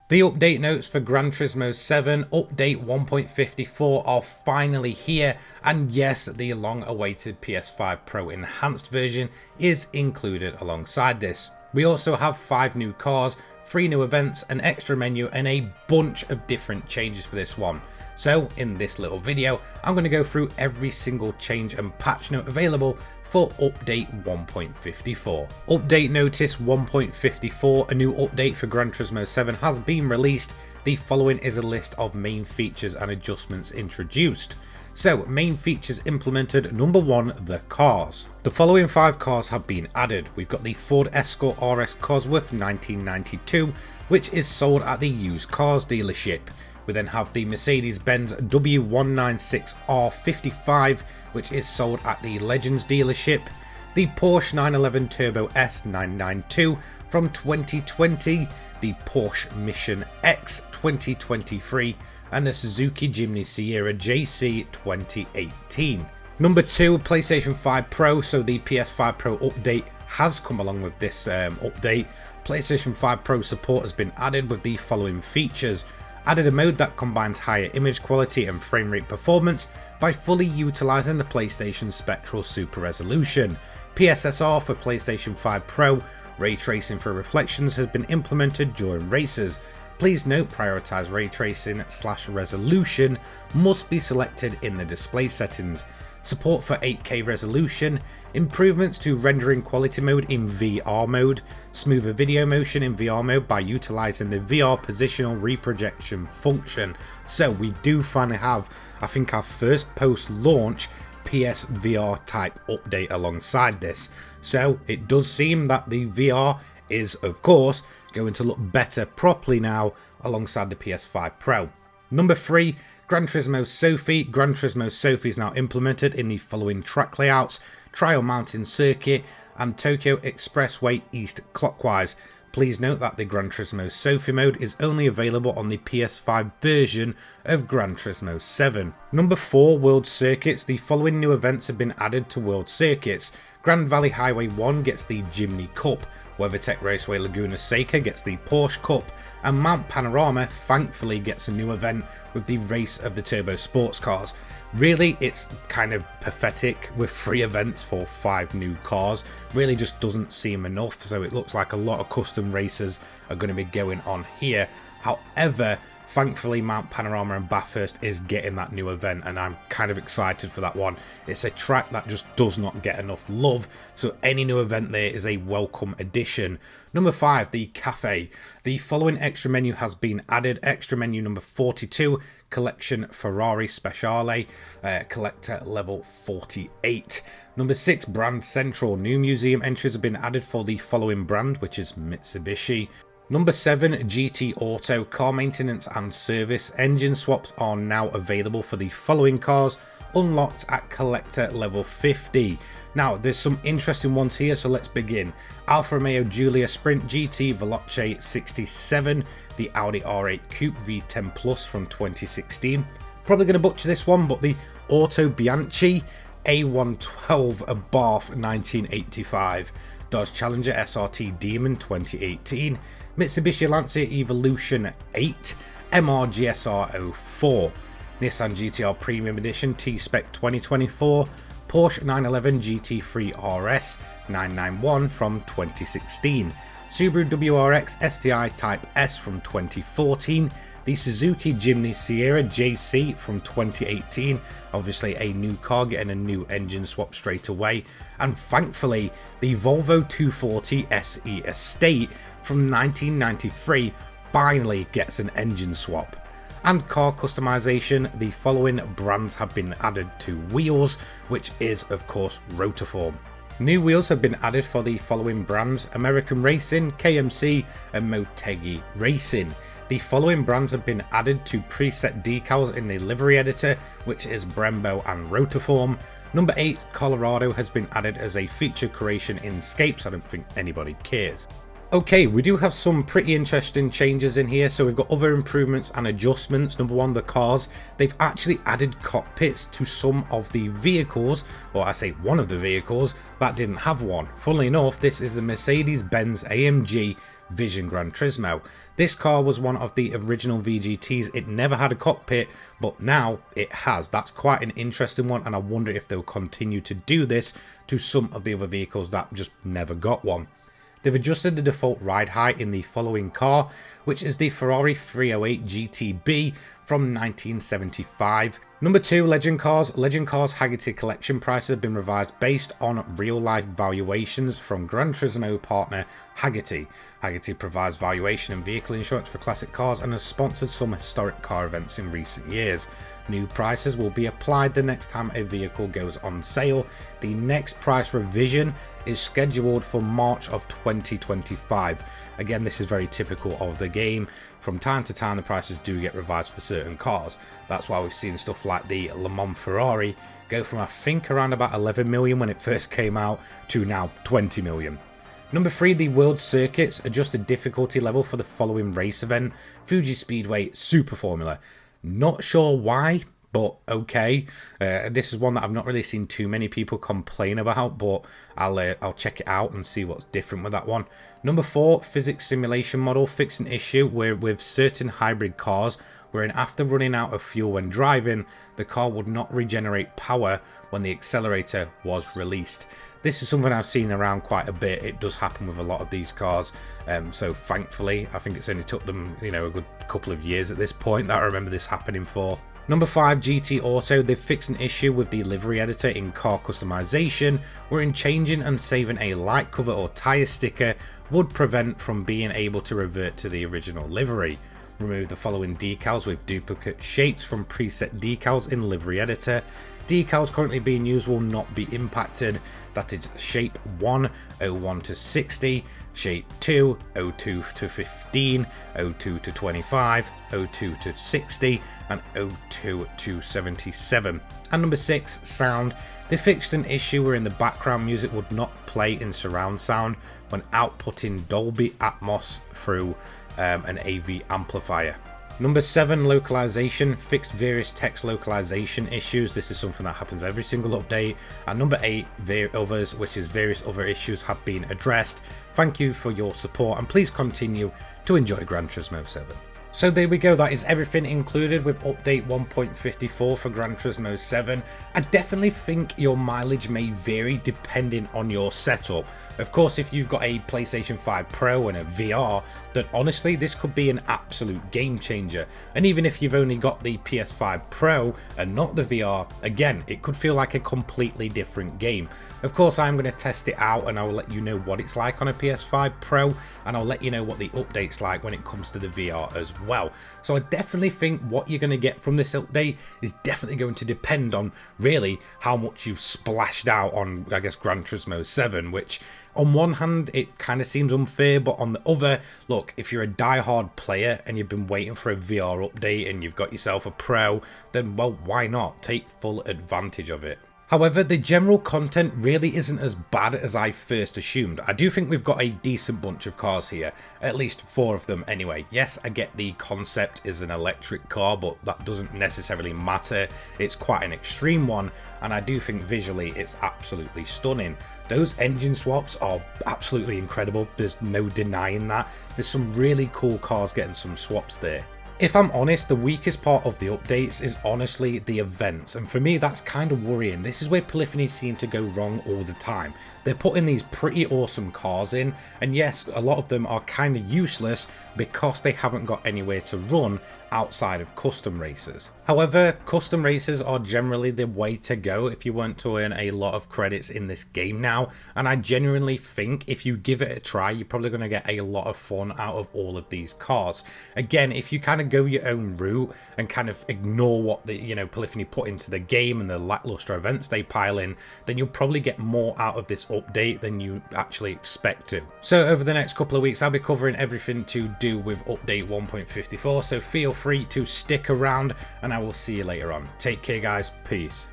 The update notes for Gran Turismo 7 update 1.54 are finally here, and yes, the long-awaited PS5 Pro Enhanced version is included alongside this. We also have 5 new cars, 3 new events, an extra menu, and a bunch of different changes for this one. So in this little video, I'm going to go through every single change and patch note available for update 1.54. Update notice 1.54, a new update for Gran Turismo 7 has been released. The following is a list of main features and adjustments introduced. So, main features implemented. Number 1, the cars. The following 5 cars have been added. We've got the Ford Escort RS Cosworth 1992, which is sold at the used cars dealership. We then have the Mercedes-Benz W196R55, which is sold at the Legends dealership. The Porsche 911 Turbo S 992 from 2020, the Porsche Mission X 2023, and the Suzuki Jimny Sierra JC 2018. Number 2, PlayStation 5 Pro. So the PS5 Pro update has come along with this update. PlayStation 5 Pro support has been added with the following features. Added a mode that combines higher image quality and frame rate performance by fully utilising the PlayStation Spectral Super Resolution. PSSR for PlayStation 5 Pro. Ray tracing for reflections has been implemented during races. Please note, prioritise ray tracing / resolution must be selected in the display settings. Support for 8K resolution, improvements to rendering quality mode in VR mode, smoother video motion in VR mode by utilising the VR positional reprojection function. So we do finally have, I think, our first post-launch PSVR type update alongside this. So it does seem that the VR is, of course, going to look better properly now alongside the PS5 Pro. Number 3, Gran Turismo Sophie. Gran Turismo Sophie is now implemented in the following track layouts: Trial Mountain Circuit and Tokyo Expressway East Clockwise. Please note that the Gran Turismo Sophie mode is only available on the PS5 version of Gran Turismo 7. Number 4, World Circuits. The following new events have been added to World Circuits. Grand Valley Highway 1 gets the Jimny Cup, WeatherTech Raceway Laguna Seca gets the Porsche Cup, and Mount Panorama thankfully gets a new event with the Race of the Turbo Sports Cars. Really, it's kind of pathetic with 3 events for 5 new cars. Really just doesn't seem enough, so it looks like a lot of custom races are going to be going on here. However, thankfully Mount Panorama and Bathurst is getting that new event, and I'm kind of excited for that one. It's a track that just does not get enough love, so any new event there is a welcome addition. Number 5, the Cafe. The following extra menu has been added. Extra menu number 42, Collection Ferrari Speciale, collector level 48. Number 6, Brand Central. New museum entries have been added for the following brand, which is Mitsubishi. Number 7, GT Auto. Car maintenance and service. Engine swaps are now available for the following cars, unlocked at collector level 50. Now, there's some interesting ones here, so let's begin. Alfa Romeo Giulia Sprint GT Veloce 67, the Audi R8 Coupe V10 Plus from 2016. Probably going to butcher this one, but the Auto Bianchi A112 Bath 1985, Dodge Challenger SRT Demon 2018, Mitsubishi Lancia Evolution 8, MR GSR 04, Nissan GTR Premium Edition T-Spec 2024, Porsche 911 GT3 RS 991 from 2016, Subaru WRX STI Type S from 2014, the Suzuki Jimny Sierra JC from 2018, obviously a new car getting a new engine swap straight away, and thankfully the Volvo 240 SE Estate from 1993 finally gets an engine swap. And car customization, the following brands have been added to wheels, which is of course Rotiform. New wheels have been added for the following brands: American Racing, KMC and Motegi Racing. The following brands have been added to preset decals in the livery editor, which is Brembo and Rotiform. Number 8, Colorado has been added as a feature creation in Scapes. I don't think anybody cares. Okay, we do have some pretty interesting changes in here. So we've got other improvements and adjustments. Number 1, the cars. They've actually added cockpits to some of the vehicles, or I say one of the vehicles that didn't have one. Funnily enough, this is the Mercedes-Benz AMG Vision Gran Turismo. This car was one of the original VGTs. It never had a cockpit, but now it has. That's quite an interesting one, and I wonder if they'll continue to do this to some of the other vehicles that just never got one. They've adjusted the default ride height in the following car, which is the Ferrari 308 GTB from 1975. Number 2, Legend Cars. Legend Cars Hagerty collection prices have been revised based on real-life valuations from Gran Turismo partner Hagerty. Hagerty provides valuation and vehicle insurance for classic cars and has sponsored some historic car events in recent years. New prices will be applied the next time a vehicle goes on sale. The next price revision is scheduled for March of 2025. Again, this is very typical of the game. From time to time, the prices do get revised for certain cars. That's why we've seen stuff like the Le Mans Ferrari go from, I think, around about 11 million when it first came out to now 20 million. Number 3, the World Circuits adjusted difficulty level for the following race event: Fuji Speedway Super Formula. Not sure why, but okay. This is one that I've not really seen too many people complain about, but I'll check it out and see what's different with that one. Number 4, physics simulation model fixed an issue where with certain hybrid cars, wherein after running out of fuel when driving, the car would not regenerate power when the accelerator was released. This is something I've seen around quite a bit. It does happen with a lot of these cars, so thankfully I think it's only took them, a good couple of years at this point that I remember this happening for. Number 5, GT Auto. They've fixed an issue with the livery editor in car customization, wherein changing and saving a light cover or tyre sticker would prevent from being able to revert to the original livery. Remove the following decals with duplicate shapes from preset decals in livery editor. Decals currently being used will not be impacted. That is shape 1, 01 to 60, shape 2, 02 to 15, 02 to 25, 02 to 60, and 02 to 77. And number 6, sound. They fixed an issue wherein the background music would not play in surround sound when outputting Dolby Atmos through an AV amplifier. Number 7, localization. Fixed various text localization issues. This is something that happens every single update. And number 8, others, which is various other issues have been addressed. Thank you for your support, and please continue to enjoy Gran Turismo 7. So there we go, that is everything included with update 1.54 for Gran Turismo 7. I definitely think your mileage may vary depending on your setup. Of course, if you've got a PlayStation 5 Pro and a VR, then honestly this could be an absolute game changer. And even if you've only got the PS5 Pro and not the VR, again, it could feel like a completely different game. Of course, I'm going to test it out and I will let you know what it's like on a PS5 Pro, and I'll let you know what the update's like when it comes to the VR as well. So I definitely think what you're going to get from this update is definitely going to depend on really how much you've splashed out on, I guess, Gran Turismo 7, which on one hand it kind of seems unfair, but on the other, look, if you're a die-hard player and you've been waiting for a VR update and you've got yourself a Pro, then well, why not take full advantage of it? However, the general content really isn't as bad as I first assumed. I do think we've got a decent bunch of cars here, at least 4 of them anyway. Yes, I get the concept is an electric car, but that doesn't necessarily matter. It's quite an extreme one, and I do think visually it's absolutely stunning. Those engine swaps are absolutely incredible. There's no denying that. There's some really cool cars getting some swaps there. If I'm honest, the weakest part of the updates is honestly the events, and for me that's kind of worrying. This is where Polyphony seem to go wrong all the time. They're putting these pretty awesome cars in, and yes, a lot of them are kind of useless because they haven't got anywhere to run outside of custom races. However, custom races are generally the way to go if you want to earn a lot of credits in this game now, and I genuinely think if you give it a try, you're probably going to get a lot of fun out of all of these cars. Again, if you kind of go your own route and kind of ignore what the Polyphony put into the game and the lackluster events they pile in, then you'll probably get more out of this update than you actually expect to. So over the next couple of weeks I'll be covering everything to do with update 1.54, so feel free to stick around and I will see you later on. Take care guys, peace.